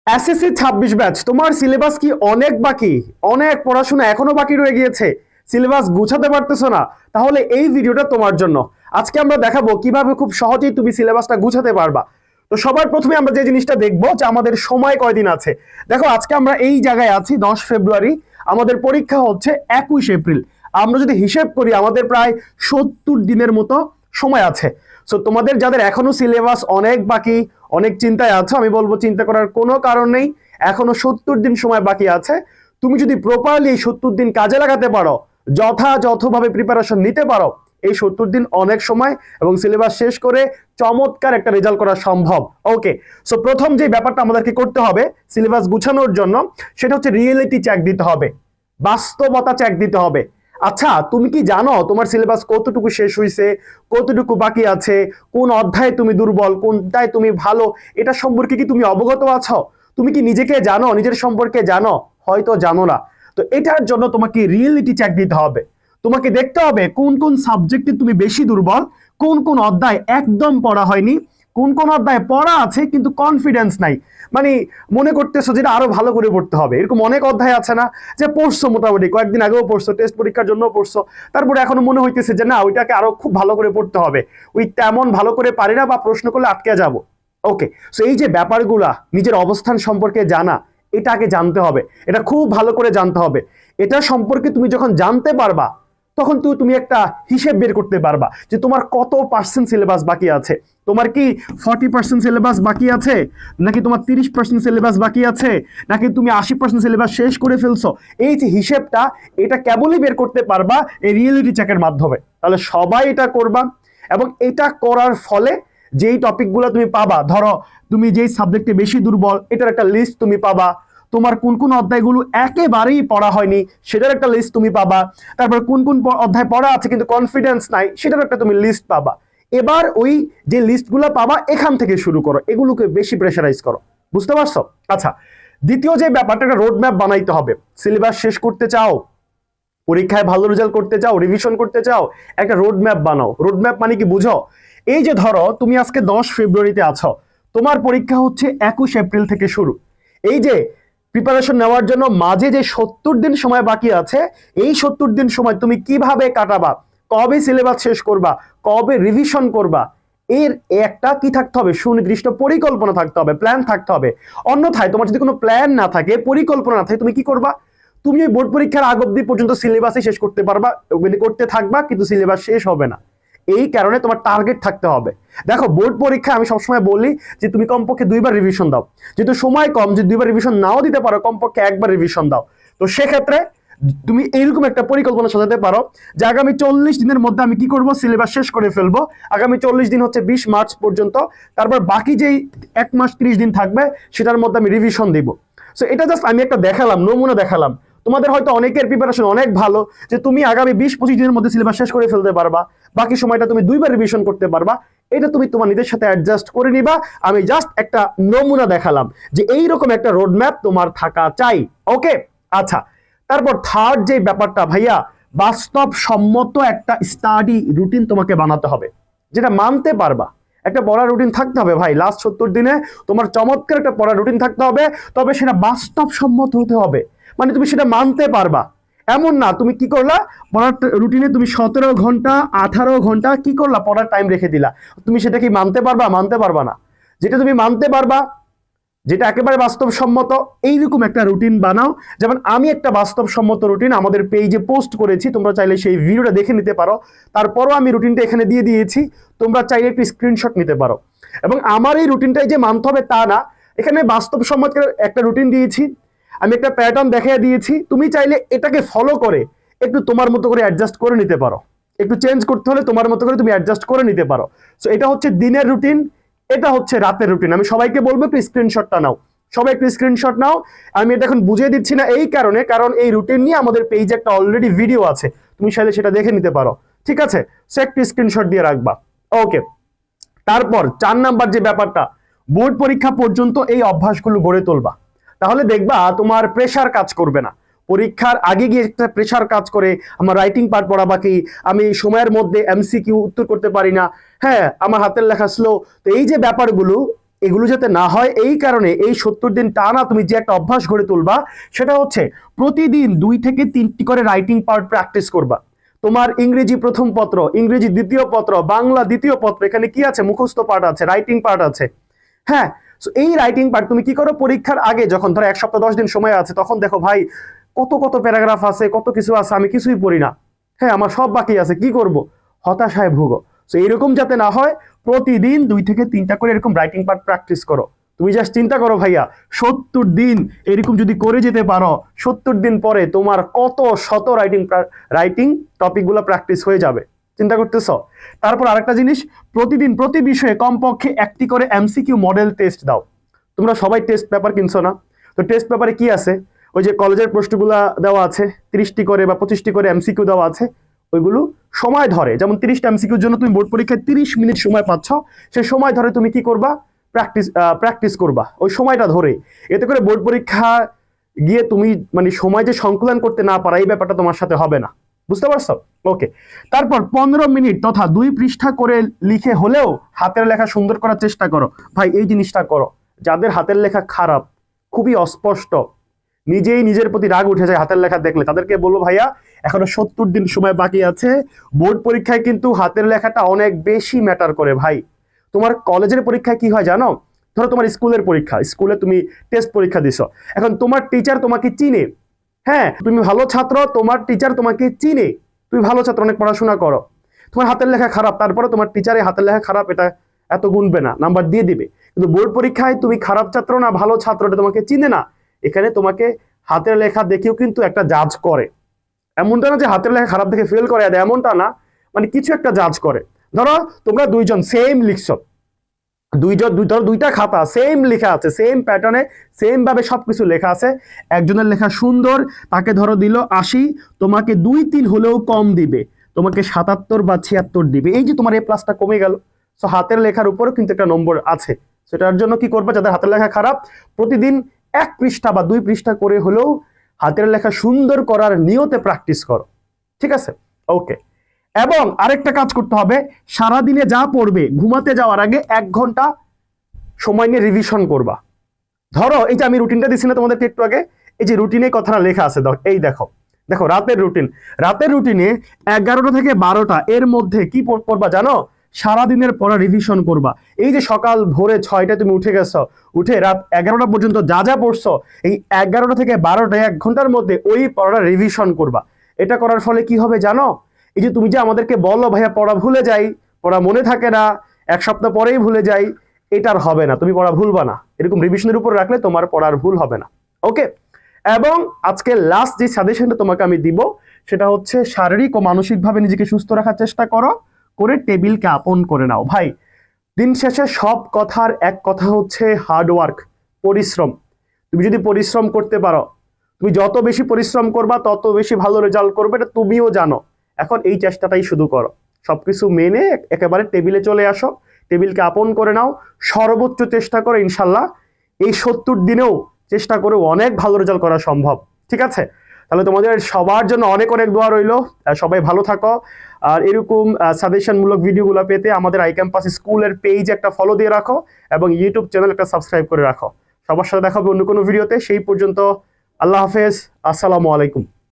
SSC 26 batch, তোমার syllabus কি অনেক বাকি? অনেক পড়াশোনা এখনো বাকি রয়ে গিয়েছে, সিলেবাস গুছাতে পারতেছো না? তাহলে এই ভিডিওটা তোমার জন্য। আজকে আমরা দেখাবো কিভাবে খুব সহজেই তুমি সিলেবাসটা গুছাতে পারবা। তো সবার প্রথমে আমরা যে জিনিসটা দেখবো যে আমাদের সময় কয়দিন আছে। দেখো আজকে আমরা এই জায়গায় আছি 10 ফেব্রুয়ারি, আমাদের পরীক্ষা হচ্ছে 21 এপ্রিল। আমরা যদি হিসেব করি আমাদের প্রায় 70 দিনের মতো সময় আছে। সো তোমাদের যাদের এখনো সিলেবাস অনেক বাকি, অনেক চিন্তায় আছো, আমি বলবো চিন্তা করার কোনো কারণ নেই। এখনো 70 দিন সময় বাকি আছে। তুমি যদি প্রপারলি এই 70 দিন কাজে লাগাতে পারো, যথাযথভাবে প্রিপারেশন নিতে পারো, এই 70 দিন অনেক সময় এবং সিলেবাস শেষ করে চমৎকার একটা রেজাল্ট করা সম্ভব। ওকে, সো প্রথম যে ব্যাপারটা আমাদেরকে করতে হবে সিলেবাস গুছানোর জন্য, সেটা হচ্ছে রিয়েলিটি চেক দিতে হবে, বাস্তবতা চেক দিতে হবে। আচ্ছা, তুমি কি জানো তোমার সিলেবাস কতটুকু শেষ হয়েছে, কতটুকু বাকি আছে, কোন অধ্যায়ে তুমি দুর্বল, কোনটায় তুমি ভালো, এটা সম্পর্কে কি তুমি অবগত আছো? তুমি কি নিজেকে জানো, নিজের সম্পর্কে জানো? হয়তো জানো না। তো এটার জন্য তোমাকে রিয়েলিটি চেক দিতে হবে। তোমাকে দেখতে হবে কোন কোন সাবজেক্টে তুমি বেশি দুর্বল, কোন কোন অধ্যায় একদম পড়া হয়নি, কোন কোন অধ্যায় পড়া আছে কিন্তু কনফিডেন্স নাই। মানে মনে করতেছো যেটা আরো ভালো করে পড়তে হবে। এরকম অনেক অধ্যায় আছে না, যে পড়ছো মোটামুটি কয়েকদিন আগেও পড়ছো, টেস্ট পরীক্ষার জন্য পড়ছো, তারপরে এখনো মনে হইতেছে যে না ওইটাকে আরো খুব ভালো করে পড়তে হবে, ওই তেমন ভালো করে পারি না বা প্রশ্ন করলে আটকে যাব। ওকে, সো এই যে ব্যাপারগুলা নিজের অবস্থান সম্পর্কে জানা, এটা আগে জানতে হবে, এটা খুব ভালো করে জানতে হবে। এটা সম্পর্কে তুমি যখন জানতে পারবা তখন তুমি একটা হিসেব বের করতে পারবা যে তোমার কত পার্সেন্ট সিলেবাস বাকি আছে। তোমার কি 40% সিলেবাস বাকি আছে, নাকি তোমার 30% সিলেবাস বাকি আছে, নাকি তুমি 80% সিলেবাস শেষ করে ফেলছো? এই যে হিসেবটা, এটা কেবলই বের করতে পারবা এই রিয়েলিটি চেকের মাধ্যমে। তাহলে সবাই এটা করবা এবং এটা করার ফলে যেই টপিকগুলো তুমি পাবা, ধরো তুমি যেই সাবজেক্টে বেশি দুর্বল এটার একটা লিস্ট তুমি পাবা, তোমার কোন কোন অধ্যায়গুলো একেবারেই পড়া হয়নি সেটার একটা লিস্ট তুমি পাবা, তারপর কোন কোন অধ্যায় পড়া আছে কিন্তু কনফিডেন্স নাই সেটার একটা তুমি লিস্ট পাবা। এবার ওই যে লিস্টগুলো পাবা এখান থেকে শুরু করো, এগুলোকে বেশি প্রেশারাইজ করো। বুঝতে পারছো? আচ্ছা, দ্বিতীয় যে ব্যাপারটা, একটা রোড ম্যাপ বানাইতে হবে। সিলেবাস শেষ করতে চাও, পরীক্ষায় ভালো রেজাল্ট করতে চাও, রিভিশন করতে চাও, একটা রোড ম্যাপ বানাও। রোড ম্যাপ মানে কি বুঝো? এই যে ধরো তুমি আজকে 10 ফেব্রুয়ারিতে আছো, তোমার পরীক্ষা হচ্ছে 21 এপ্রিল থেকে শুরু। এই যে প্রিপারেশন নেওয়ার জন্য মাঝে যে 70 দিন সময় বাকি আছে, এই 70 দিন সময় তুমি কিভাবে কাটাবা, কবে সিলেবাস শেষ করবা, কবে রিভিশন করবা, এর একটা কি থাকতে হবে, সুনির্দিষ্ট পরিকল্পনা থাকতে হবে, প্ল্যান থাকতে হবে। অন্যথায় তোমার যদি কোনো প্ল্যান না থাকে, পরিকল্পনা না থাকে, তুমি কি করবা? তুমি এই বোর্ড পরীক্ষার আগ অব্দি পর্যন্ত সিলেবাসই শেষ করতে পারবা, করতে থাকবা, কিন্তু সিলেবাস শেষ হবে না। এই কারণে তোমার টার্গেট থাকতে হবে। দেখো বোর্ড পরীক্ষা আমি সবসময় বলি যে তুমি কমপক্ষে 2বার রিভিশন দাও। যেহেতু সময় কম, যদি 2বার রিভিশন নাও দিতে পারো কমপক্ষে 1বার রিভিশন দাও। তো সেক্ষেত্রে তুমি এইরকম একটা পরিকল্পনা সাজাতে পারো যে আগামী 40 দিনের মধ্যে আমি কি করব, সিলেবাস শেষ করে ফেলবো। আগামী 40 দিন হচ্ছে 20 মার্চ পর্যন্ত, তারপর বাকি যেই 1 মাস 30 দিন থাকবে সেটার মধ্যে আমি রিভিশন দিব। সো এটা জাস্ট আমি একটা দেখালাম, নমুনা দেখালাম। তোমাদের হয়তো অনেকের প্রিপারেশন অনেক ভালো যে তুমি আগামী 20-25 দিনের মধ্যে সিলেবাস শেষ করে ফেলতে পারবা, বাকি সময়টা তুমি 2বার রিভিশন করতে পারবা। এটা তুমি তোমার নিজের সাথে অ্যাডজাস্ট করে নিবা। আমি জাস্ট একটা নমুনা দেখালাম যে এইরকম একটা রোডম্যাপ তোমার থাকা চাই। ওকে, আচ্ছা, তারপর থার্ড যে ব্যাপারটা ভাইয়া, বাস্তবসম্মত একটা স্টাডি রুটিন তোমাকে বানাতে হবে, যেটা মানতে পারবা। একটা পড়ার রুটিন থাকতে হবে ভাই, লাস্ট 70 দিনে তোমার চমৎকার একটা পড়ার রুটিন থাকতে হবে, তবে সেটা বাস্তবসম্মত হতে হবে। মানে তুমি সেটা মানতে পারবা। এমন না তুমি কি করলা, পড়ার রুটিনে তুমি 17 ঘন্টা 18 ঘন্টা কি করলা, পড়ার টাইম রেখে দিলা। তুমি সেটা কি মানতে পারবা? মানতে পারবা না। যেটা তুমি মানতে পারবা, যেটা একেবারে বাস্তবসম্মত, এইরকম একটা রুটিন বানাও। যেমন আমি একটা বাস্তবসম্মত রুটিন আমাদের পেজে পোস্ট করেছি, তোমরা চাইলে সেই ভিডিওটা দেখে নিতে পারো। তারপরও আমি রুটিনটা এখানে দিয়ে দিয়েছি, তোমরা চাইলে একটু স্ক্রিনশট নিতে পারো। এবং আমার এই রুটিনটাই যে মানতে হবে তা না, এখানে বাস্তবসম্মত একটা রুটিন দিয়েছি, আমি একটা প্যাটার্ন দেখিয়ে দিয়েছি। তুমি চাইলে এটাকে ফলো করে একটু তোমার মতো করে অ্যাডজাস্ট করে নিতে পারো, একটু চেঞ্জ করতে হলে তোমার মতো করে তুমি অ্যাডজাস্ট করে নিতে পারো। সো এটা হচ্ছে দিনের রুটিন, এটা হচ্ছে রাতের রুটিন। আমি সবাইকে বলবো একটু স্ক্রিনশটটা নাও, সবাই একটু স্ক্রিনশট নাও। আমি এটা এখন বুঝিয়ে দিচ্ছি না এই কারণে, কারণ এই রুটিন নিয়ে আমাদের পেজে একটা অলরেডি ভিডিও আছে, তুমি চাইলে সেটা দেখে নিতে পারো। ঠিক আছে, সো একটু স্ক্রিনশট দিয়ে রাখবা। ওকে, তারপর 4 নাম্বার যে ব্যাপারটা, বোর্ড পরীক্ষা পর্যন্ত এই অভ্যাসগুলো গড়ে তুলবা। তাহলে দেখবা তোমার প্রেসার কাজ করবে না। পরীক্ষার আগে গিয়ে একটা প্রেসার কাজ করে, আমার রাইটিং পার্ট পড়া বাকি, আমি সময়ের মধ্যে এমসিকিউ উত্তর করতে পারি না, হ্যাঁ আমার হাতের লেখা স্লো। তো এই যে ব্যাপারগুলো, এগুলো যাতে না হয় এই কারণে এই 70 দিন টানা তুমি যে একটা অভ্যাস গড়ে তুলবা, সেটা হচ্ছে প্রতিদিন 2 থেকে 3টি করে রাইটিং পার্ট প্র্যাকটিস করবা। তোমার ইংরেজি প্রথম পত্র, ইংরেজি দ্বিতীয় পত্র, বাংলা দ্বিতীয় পত্র, এখানে কি আছে? মুখস্থ পার্ট আছে, রাইটিং পার্ট আছে। হ্যাঁ, সো এই রাইটিং পার্ট তুমি কি করো, পরীক্ষার আগে যখন ধরো 1 সপ্তাহ 10 দিন সময় আছে, তখন দেখো ভাই কত কত প্যারাগ্রাফ আছে, কত কিছু আছে, আমি কিছুই পড়ি না, হ্যাঁ আমার সব বাকি আছে, কি করব? হতাশায় ভুগো। সো এরকম যাতে না হয়, প্রতিদিন 2 থেকে 3টা করে এরকম রাইটিং পার্ট প্র্যাকটিস করো। তুমি জাস্ট চিন্তা করো ভাইয়া, 70 দিন এরকম যদি করে যেতে পারো, 70 দিন পরে তোমার কত শত রাইটিং টপিকগুলো প্র্যাকটিস হয়ে যাবে, চিন্তা করতেছ? তারপর আরেকটা জিনিস, প্রতিদিন প্রতি বিষয়ে কমপক্ষে 1টি করে এমসিকিউ মডেল টেস্ট দাও। তোমরা সবাই টেস্ট পেপার কিনছো না? তো টেস্ট পেপারে কি আছে? ওই যে কলেজের প্রশ্নগুলা দেওয়া আছে, 30টি করে বা 25টি করে এমসিকিউ দেওয়া আছে, ওইগুলো সময় ধরে, যেমন 30টা এমসিকিউর জন্য তুমি বোর্ড পরীক্ষায় 30 মিনিট সময় পাচ্ছ, সেই সময় ধরে তুমি কি করবা? প্র্যাকটিস করবা ওই সময়টা ধরে। এতে করে বোর্ড পরীক্ষা গিয়ে তুমি মানে সময় যে সংকুলন করতে না পারা, এই ব্যাপারটা তোমার সাথে হবে না, বুঝতে পারছো? ওকে। তারপর 15 মিনিট তথা 2 পৃষ্ঠা করে লিখে হলেও হাতের লেখা সুন্দর করার চেষ্টা করো। ভাই এই জিনিসটা করো, যাদের হাতের লেখা খারাপ, খুবই অস্পষ্ট, নিজেই নিজের প্রতি রাগ উঠে যায় হাতের লেখা দেখলে, তাদেরকে বলবো ভাইয়া এখনো 70 দিন সময় বাকি আছে। বোর্ড পরীক্ষায় কিন্তু হাতের লেখাটা অনেক বেশি ম্যাটার করে ভাই। তোমার কলেজের পরীক্ষায় কি হয় জানো? ধরো তোমার স্কুলের পরীক্ষা, স্কুলে তুমি টেস্ট পরীক্ষা দিছো, এখন তোমার টিচার তোমাকে চিনে, হ্যাঁ তুমি ভালো ছাত্র, তোমার টিচার তোমাকে চিনে, তুমি ভালো ছাত্র, অনেক পড়াশোনা করো, তোমার হাতের লেখা খারাপ, তারপরে তোমার টিচারের হাতের লেখা খারাপ এটা এত গুনবে না, নাম্বার দিয়ে দিবে। কিন্তু বোর্ড পরীক্ষায় তুমি খারাপ ছাত্র না ভালো ছাত্র এটা তোমাকে চিনে না, এখানে তোমাকে হাতের লেখা দেখেও কিন্তু একটা জাজ করে। এমনটা না যে হাতের লেখা খারাপ দেখে ফেল করে, এমনটা না, মানে কিছু একটা জাজ করে। ধরো তোমরা দুইজন সেম লিখছো, ধরো 2টা খাতা সেম লেখা আছে, সেম প্যাটার্নে সেম ভাবে সবকিছু লেখা আছে, একজনের লেখা সুন্দর, তাকে ধরো দিল 80, তোমাকে 2-3 হলেও কম দিবে, তোমাকে 77 বা 76 দিবে, এই যে তোমার এ প্লাসটা কমে গেল। সো হাতের লেখার উপরও কিন্তু একটা নম্বর আছে। সেটার জন্য কি করবে, যাদের হাতের লেখা খারাপ, প্রতিদিন 1 পৃষ্ঠা বা 2 পৃষ্ঠা করে হলেও হাতের লেখা সুন্দর করার নিয়তে প্র্যাকটিস করো, ঠিক আছে? ওকে। এবং আরেকটা কাজ করতে হবে, সারাদিনে যা পড়বে ঘুমাতে যাওয়ার আগে 1 ঘন্টা সময় নিয়ে রিভিশন করবা। ধরো এই যে আমি রুটিনটা দিচ্ছি না তোমাদেরকে একটু আগে, এই যে রুটিনে কথাটা লেখা আছে, এই দেখো দেখো রাতের রুটিন, রাতের রুটিনে 11টা থেকে 12টা এর মধ্যে কি করবা জানো? সারাদিনের পড়া রিভিশন করবা। এই যে সকাল ভোরে 6টায় তুমি উঠে গেছো, উঠে রাত 11টা পর্যন্ত যা যা পড়ছো, এই 11টা থেকে 12টা 1 ঘন্টার মধ্যে ওই পড়াটা রিভিশন করবা। এটা করার ফলে কি হবে জানো? এই যে তুমি যে আমাদেরকে বলো ভাইয়া পড়া ভুলে যাই, পড়া মনে থাকে না, 1 সপ্তাহ পরেই ভুলে যাই, এটার হবে না, তুমি পড়া ভুলবা না, এরকম রিভিশনের উপর রাখলে তোমার পড়ার ভুল হবে না। ওকে। এবং আজকে লাস্ট যে সাজেশনটা তোমাকে আমি দিব, সেটা হচ্ছে শারীরিক ও মানসিকভাবে নিজেকে সুস্থ রাখার চেষ্টা করো, করে টেবিলকে আপন করে নাও। ভাই দিন শেষে সব কথার এক কথা হচ্ছে হার্ডওয়ার্ক, পরিশ্রম। তুমি যদি পরিশ্রম করতে পারো, তুমি যত বেশি পরিশ্রম করবা তত বেশি ভালো রেজাল্ট করবে, এটা তুমিও জানো। এখন এই চেষ্টাটাই শুধু করো, সবকিছু মেনে একেবারে টেবিলে চলে আসো, টেবিলকে আপন করে নাও, সর্বোচ্চ চেষ্টা করো, ইনশাল্লাহ এই 70 দিনেও চেষ্টা করে অনেক ভালো রেজাল্ট করা সম্ভব, ঠিক আছে? তাহলে তোমাদের সবার জন্য অনেক অনেক দোয়া রইলো, সবাই ভালো থাকো। আর এরকম সাজেশনমূলক ভিডিওগুলো পেতে আমাদের আই ক্যাম্পাস স্কুলের পেজ একটা ফলো দিয়ে রাখো এবং ইউটিউব চ্যানেল একটা সাবস্ক্রাইব করে রাখো। সবার সাথে দেখা হবে অন্য কোনো ভিডিওতে, সেই পর্যন্ত আল্লাহ হাফেজ, আসসালামু আলাইকুম।